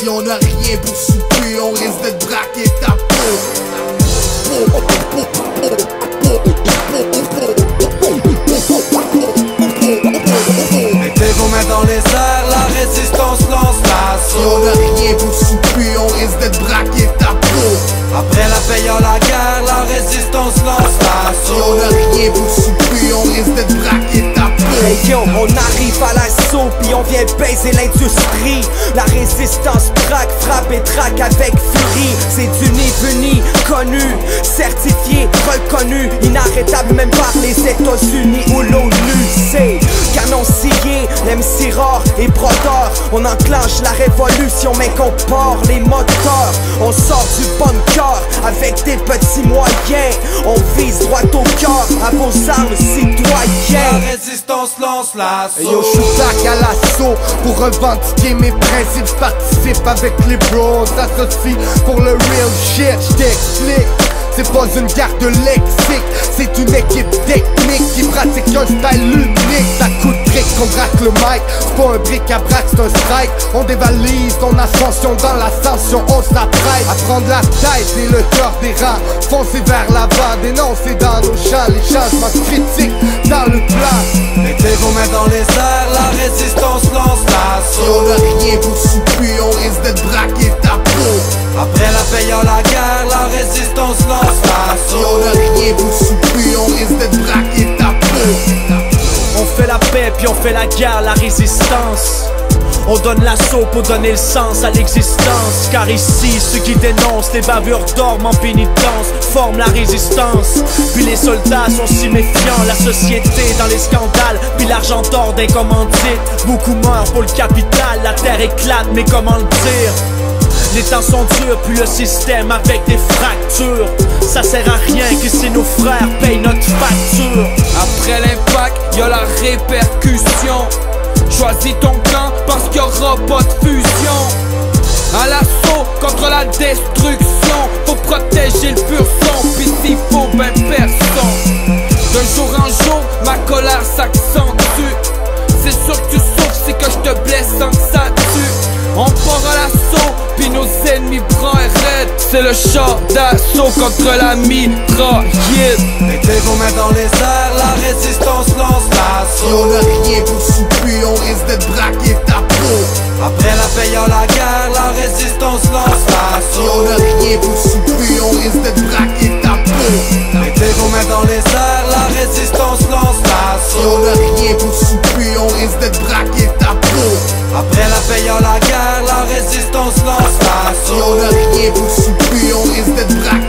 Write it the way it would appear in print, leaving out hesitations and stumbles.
Si on a rien pour souper, on risque d'être braqué ta peau. Mettez vos mains dans les airs, la résistance lance l'assaut. Si on a rien pour souper, on risque d'être braqué ta peau. Après la paye à la guerre, la résistance lance Si l'assaut. on a rien pour souper, on risque d'être braqué ta peau. Hey yo, on arrive à l'assaut puis on vient baiser l'industrie. La résistance braque, frappe et traque avec furie. C'est du ni vu ni connu, certifié, reconnu, inarrêtable même par les États-Unis ou l'ONU. C'est canon scié, l'MC rare et brodeur. On enclenche la révolution mais qu'on porte les moteurs. On sort du bunker avec des petits moyens. On vise droit au cœur à vos armes citoyens. La résistance lance l'assaut. Yo, je suis back à l'assaut pour revendiquer mes principes. Je participe avec les bros, on s'associe pour le real shit. Je t'explique, c'est pas une guerre de lexique, c'est une équipe technique qui pratique un style unique. Ça coûte trick qu'on braque le mic, c'est pas un bric-à-brac, c'est un strike. On dévalise ton ascension dans l'ascension, on s'apprête à prendre la tête et le cœur des rangs. Foncer vers l'avant, dénoncer dans nos champs les changements critiques dans le plan. Mettez vos mains dans les airs, la résistance lance Si on l'assaut. a rien pour souper, on risque d'être braqué ta peau. Après la paye à la guerre, la résistance lance Si on a l'assaut. rien pour souper, on risque d'être braqué ta peau. On fait la paix puis on fait la guerre, la résistance. On donne l'assaut pour donner le sens à l'existence. Car ici, ceux qui dénoncent les bavures dorment en pénitence, forment la résistance. Puis les soldats sont si méfiants, la société dans les scandales, puis l'argent d'or des commandites. Beaucoup meurent pour le capital, la terre éclate, mais comment le dire? Les temps sont durs, puis le système avec des fractures. Ça sert à rien que si nos frères payent notre facture. Après l'impact, y'a la répercussion. Choisis ton camp parce qu'il y aura pas de fusion. À l'assaut contre la destruction, faut protéger le pur son, pis s'il faut ben personne. De jour en jour, ma colère s'accentue. C'est sûr que tu souffres, c'est que je te blesse sans que ça tue. On part à l'assaut, pis nos ennemis prennent raide. C'est le char d'assaut contre la mitraillette. Mettez vos mains dans les airs, la résistance lance Si on l'assaut. a rien pour souper, on risque d'être braqué ta peau. Après la paye à la guerre, la résistance lance Si on a l'assaut. rien pour souper, on risque d'être braqué ta peau. Mettez vos mains dans les airs, la résistance lance Si on a l'assaut. rien pour souper, on risque d'être braqué ta peau. Après la paye à la guerre, la résistance lance Si on a l'assaut. rien pour souper, on risque d'être braqué